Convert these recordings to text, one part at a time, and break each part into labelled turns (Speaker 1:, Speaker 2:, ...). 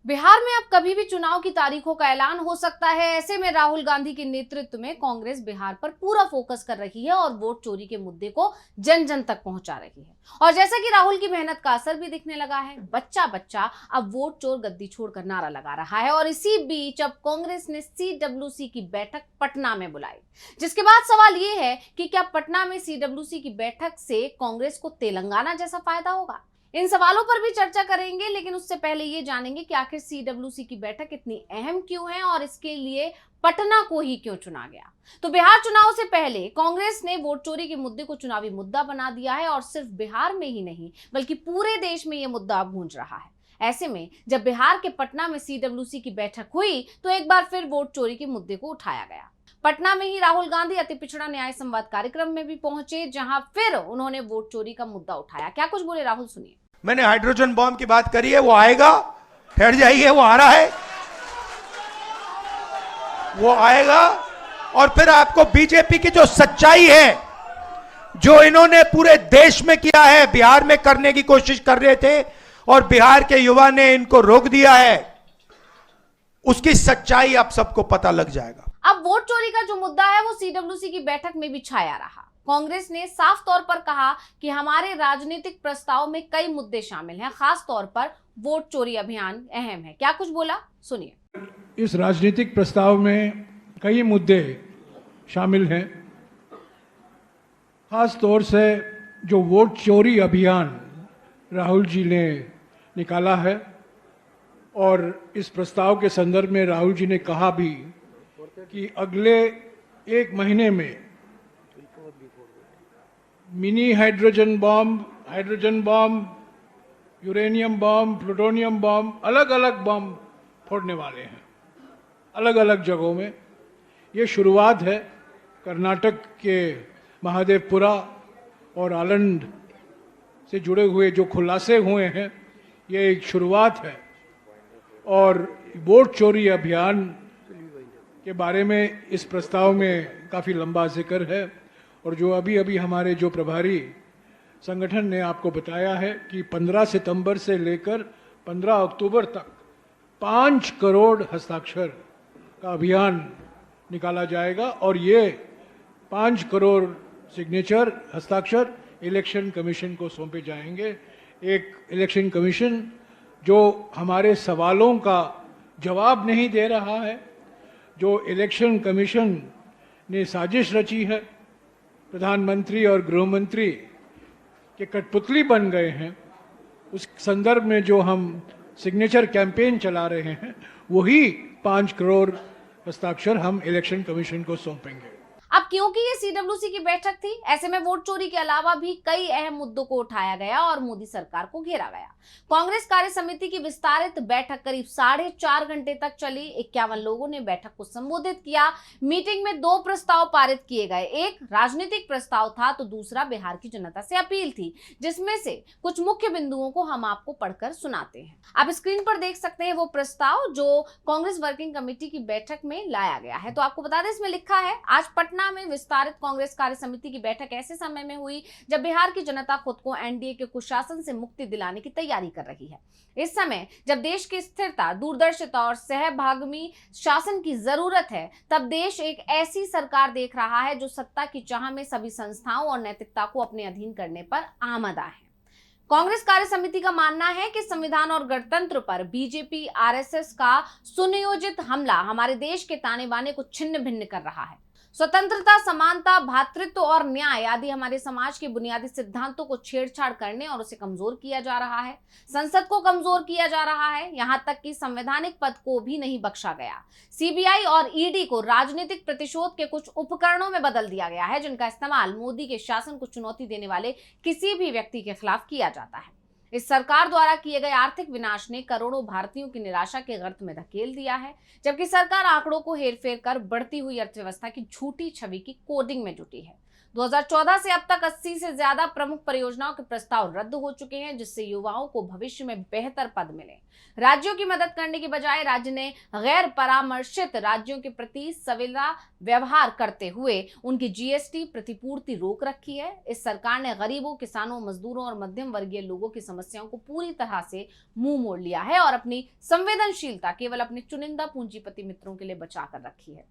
Speaker 1: बिहार में अब कभी भी चुनाव की तारीखों का ऐलान हो सकता है। ऐसे में राहुल गांधी के नेतृत्व में कांग्रेस बिहार पर पूरा फोकस कर रही है और वोट चोरी के मुद्दे को जन जन तक पहुंचा रही है। और जैसा कि राहुल की मेहनत का असर भी दिखने लगा है, बच्चा बच्चा अब वोट चोर गद्दी छोड़कर नारा लगा रहा है। और इसी बीच अब कांग्रेस ने CWC की बैठक पटना में बुलाई, जिसके बाद सवाल ये है कि क्या पटना में CWC की बैठक से कांग्रेस को तेलंगाना जैसा फायदा होगा। इन सवालों पर भी चर्चा करेंगे, लेकिन उससे पहले ये जानेंगे कि आखिर CWC की बैठक इतनी अहम क्यों है और इसके लिए पटना को ही क्यों चुना गया। तो बिहार चुनाव से पहले कांग्रेस ने वोट चोरी के मुद्दे को चुनावी मुद्दा बना दिया है और सिर्फ बिहार में ही नहीं बल्कि पूरे देश में यह मुद्दा गूंज रहा है। ऐसे में जब बिहार के पटना में CWC की बैठक हुई तो एक बार फिर वोट चोरी के मुद्दे को उठाया गया। पटना में ही राहुल गांधी अति पिछड़ा न्याय संवाद कार्यक्रम में भी पहुंचे, जहां फिर उन्होंने वोट चोरी का मुद्दा उठाया। क्या कुछ बोले राहुल, सुनिए।
Speaker 2: मैंने हाइड्रोजन बॉम्ब की बात करी है, वो आएगा, ठहर जाइए, वो आ रहा है, वो आएगा। और फिर आपको बीजेपी की जो सच्चाई है, जो इन्होंने पूरे देश में किया है, बिहार में करने की कोशिश कर रहे थे और बिहार के युवा ने इनको रोक दिया है, उसकी सच्चाई आप सबको पता लग जाएगा।
Speaker 1: अब वोट चोरी का जो मुद्दा है वो CWC की बैठक में भी छाया रहा। कांग्रेस ने साफ तौर पर कहा कि हमारे राजनीतिक प्रस्ताव में कई मुद्दे शामिल हैं, खास तौर पर वोट चोरी अभियान अहम है। क्या कुछ बोला, सुनिए।
Speaker 3: इस राजनीतिक प्रस्ताव में कई मुद्दे शामिल हैं, खास तौर से जो वोट चोरी अभियान राहुल जी ने निकाला है। और इस प्रस्ताव के संदर्भ में राहुल जी ने कहा भी कि अगले 1 महीने में mini hydrogen bomb, uranium bomb, plutonium bomb, अलग अलग बॉम्ब फोड़ने वाले हैं अलग अलग जगहों में। ये शुरुआत है। कर्नाटक के महादेवपुरा और आलंद से जुड़े हुए जो खुलासे हुए हैं, ये एक शुरुआत है। और वोट चोरी अभियान के बारे में इस प्रस्ताव में काफ़ी लंबा जिक्र है। और जो अभी हमारे जो प्रभारी संगठन ने आपको बताया है कि 15 सितंबर से लेकर 15 अक्टूबर तक 5 करोड़ हस्ताक्षर का अभियान निकाला जाएगा। और ये 5 करोड़ सिग्नेचर हस्ताक्षर इलेक्शन कमीशन को सौंपे जाएंगे। एक इलेक्शन कमीशन जो हमारे सवालों का जवाब नहीं दे रहा है, जो इलेक्शन कमीशन ने साजिश रची है, प्रधानमंत्री और गृह मंत्री के कठपुतली बन गए हैं, उस संदर्भ में जो हम सिग्नेचर कैंपेन चला रहे हैं, वही 5 करोड़ हस्ताक्षर हम इलेक्शन कमीशन को सौंपेंगे।
Speaker 1: अब क्योंकि ये CWC की बैठक थी, ऐसे में वोट चोरी के अलावा भी कई अहम मुद्दों को उठाया गया और मोदी सरकार को घेरा गया। कांग्रेस कार्य समिति की विस्तारित बैठक करीब 4.5 घंटे तक चली। 51 लोगों ने बैठक को संबोधित किया। मीटिंग में 2 प्रस्ताव पारित किए गए, एक राजनीतिक प्रस्ताव था तो दूसरा बिहार की जनता से अपील थी, जिसमें से कुछ मुख्य बिंदुओं को हम आपको पढ़कर सुनाते हैं। आप स्क्रीन पर देख सकते हैं वो प्रस्ताव जो कांग्रेस वर्किंग कमेटी की बैठक में लाया गया है। तो आपको बता दें, इसमें लिखा है, आज पटना में विस्तारित कांग्रेस कार्य समिति की बैठक ऐसे समय में हुई जब बिहार की जनता खुद को एनडीए के कुशासन से मुक्ति दिलाने की तैयारी कर रही है। इस समय जब देश की स्थिरता, दूरदर्शिता और सहभागी शासन की जरूरत है, तब देश एक ऐसी सरकार देख रहा है जो सत्ता की चाह में सभी संस्थाओं और नैतिकता को अपने अधीन करने पर आमदा है। कांग्रेस कार्य समिति का मानना है कि संविधान और गणतंत्र पर बीजेपी आरएसएस का सुनियोजित हमला हमारे देश के ताने बाने को छिन्न भिन्न कर रहा है। स्वतंत्रता, समानता, भ्रातृत्व और न्याय आदि हमारे समाज के बुनियादी सिद्धांतों को छेड़छाड़ करने और उसे कमजोर किया जा रहा है। संसद को कमजोर किया जा रहा है, यहां तक कि संवैधानिक पद को भी नहीं बख्शा गया। सीबीआई और ईडी को राजनीतिक प्रतिशोध के कुछ उपकरणों में बदल दिया गया है, जिनका इस्तेमाल मोदी के शासन को चुनौती देने वाले किसी भी व्यक्ति के खिलाफ किया जाता है। इस सरकार द्वारा किए गए आर्थिक विनाश ने करोड़ों भारतीयों की निराशा के गर्त में धकेल दिया है, जबकि सरकार आंकड़ों को हेरफेर कर बढ़ती हुई अर्थव्यवस्था की झूठी छवि की कोडिंग में जुटी है। 2014 से अब तक 80 से ज्यादा प्रमुख परियोजनाओं के प्रस्ताव रद्द हो चुके हैं, जिससे युवाओं को भविष्य में बेहतर पद मिले। राज्यों की मदद करने की बजाय राज्य ने गैर परामर्शित राज्यों के प्रति सवेला व्यवहार करते हुए उनकी जीएसटी प्रतिपूर्ति रोक रखी है। इस सरकार ने गरीबों, किसानों, मजदूरों और मध्यम वर्गीय लोगों की समस्याओं को पूरी तरह से मुंह मोड़ लिया है और अपनी संवेदनशीलता केवल अपने चुनिंदा पूंजीपति मित्रों के लिए बचा कर रखी है।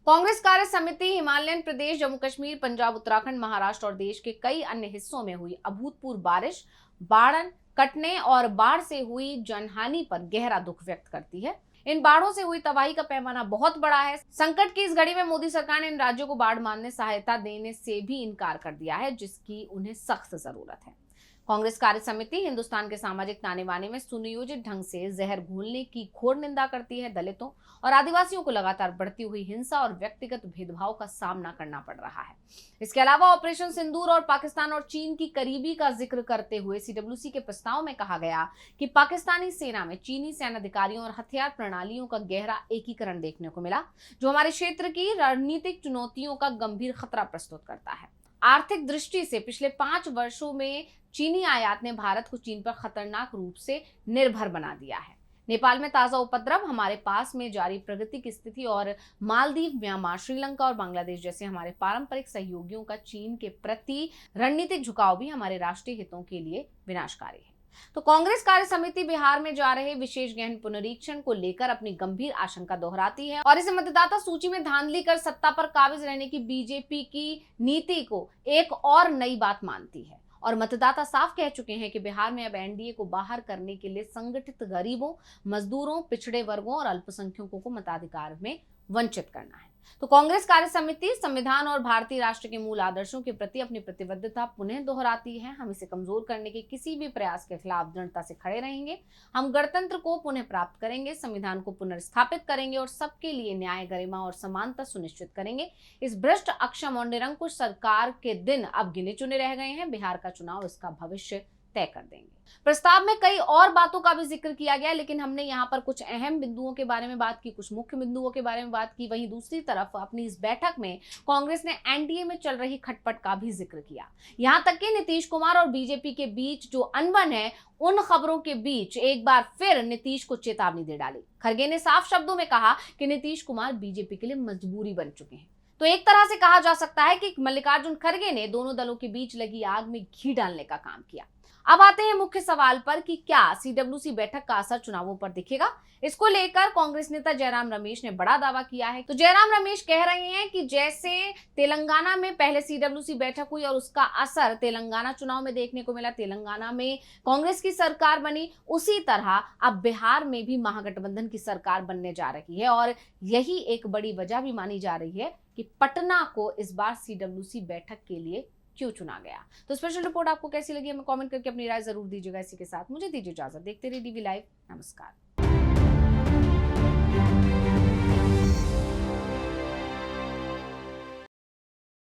Speaker 1: कांग्रेस कार्य समिति हिमालयन प्रदेश, जम्मू कश्मीर, पंजाब, उत्तराखंड, महाराष्ट्र और देश के कई अन्य हिस्सों में हुई अभूतपूर्व बारिश, बाढ़, कटने और बाढ़ से हुई जनहानि पर गहरा दुख व्यक्त करती है। इन बाढ़ों से हुई तबाही का पैमाना बहुत बड़ा है। संकट की इस घड़ी में मोदी सरकार ने इन राज्यों को बाढ़ मारने, सहायता देने से भी इनकार कर दिया है, जिसकी उन्हें सख्त जरूरत है। कांग्रेस कार्य समिति हिंदुस्तान के सामाजिक ताने बाने में सुनियोजित ढंग से जहर घोलने की घोर निंदा करती है। दलितों और आदिवासियों को लगातार बढ़ती हुई हिंसा और व्यक्तिगत भेदभाव का सामना करना पड़ रहा है। इसके अलावा ऑपरेशन सिंदूर और पाकिस्तान और चीन की करीबी का जिक्र करते हुए सीडब्ल्यूसी के प्रस्ताव में कहा गया कि पाकिस्तानी सेना में चीनी सैन्य अधिकारियों और हथियार प्रणालियों का गहरा एकीकरण देखने को मिला, जो हमारे क्षेत्र की रणनीतिक चुनौतियों का गंभीर खतरा प्रस्तुत करता है। आर्थिक दृष्टि से पिछले 5 वर्षों में चीनी आयात ने भारत को चीन पर खतरनाक रूप से निर्भर बना दिया है। नेपाल में ताजा उपद्रव, हमारे पास में जारी प्रगति की स्थिति और मालदीव, म्यांमार, श्रीलंका और बांग्लादेश जैसे हमारे पारंपरिक सहयोगियों का चीन के प्रति रणनीतिक झुकाव भी हमारे राष्ट्रीय हितों के लिए विनाशकारी है। तो कांग्रेस कार्य समिति बिहार में जा रहे विशेष गहन पुनरीक्षण को लेकर अपनी गंभीर आशंका दोहराती है और इसे मतदाता सूची में धांधली कर सत्ता पर काबिज रहने की बीजेपी की नीति को एक और नई बात मानती है। और मतदाता साफ कह चुके हैं कि बिहार में अब एनडीए को बाहर करने के लिए संगठित गरीबों, मजदूरों, पिछड़े वर्गों और अल्पसंख्यकों को मताधिकार में वंचित करना है। तो कांग्रेस कार्य समिति संविधान और भारतीय राष्ट्र के मूल आदर्शों के प्रति अपनी प्रतिबद्धता पुनः दोहराती है। हम इसे कमजोर करने के किसी भी प्रयास के खिलाफ दृढ़ता से खड़े रहेंगे। हम गणतंत्र को पुनः प्राप्त करेंगे, संविधान को पुनर्स्थापित करेंगे और सबके लिए न्याय, गरिमा और समानता सुनिश्चित करेंगे। इस भ्रष्ट, अक्षम और निरंकुश सरकार के दिन अब गिने चुने रह गए हैं। बिहार का चुनाव इसका भविष्य तय कर देंगे। प्रस्ताव में कई और बातों का भी जिक्र किया गया, लेकिन हमने यहाँ पर कुछ अहम बिंदुओं के बारे में बात की, कुछ मुख्य बिंदुओं के बारे में बात की। वहीं दूसरी तरफ अपनी इस बैठक में कांग्रेस ने एनडीए में चल रही खटपट का भी जिक्र किया। यहाँ तक कि नीतीश कुमार और बीजेपी के बीच जो अनबन है, उन खबरों के बीच एक बार फिर नीतीश को चेतावनी दे डाली। खरगे ने साफ शब्दों में कहा कि नीतीश कुमार बीजेपी के लिए मजबूरी बन चुके हैं। तो एक तरह से कहा जा सकता है कि मल्लिकार्जुन खरगे ने दोनों दलों के बीच लगी आग में घी डालने का काम किया। अब आते हैं मुख्य सवाल पर कि क्या सीडब्ल्यूसी बैठक का असर चुनावों पर दिखेगा। इसको लेकर कांग्रेस नेता जयराम रमेश ने बड़ा दावा किया है। तो जयराम रमेश कह रहे हैं कि जैसे तेलंगाना में पहले सीडब्ल्यूसी बैठक हुई और उसका असर तेलंगाना चुनाव में देखने को मिला, तेलंगाना में कांग्रेस की सरकार बनी, उसी तरह अब बिहार में भी महागठबंधन की सरकार बनने जा रही है। और यही एक बड़ी वजह भी मानी जा रही है कि पटना को इस बार सीडब्ल्यूसी बैठक के लिए क्यों चुना गया। तो स्पेशल रिपोर्ट आपको कैसी लगी हमें कमेंट करके अपनी राय जरूर दीजिएगा। इसी के साथ मुझे दीजिए इजाजत। देखते रहिए डीवी लाइव। नमस्कार।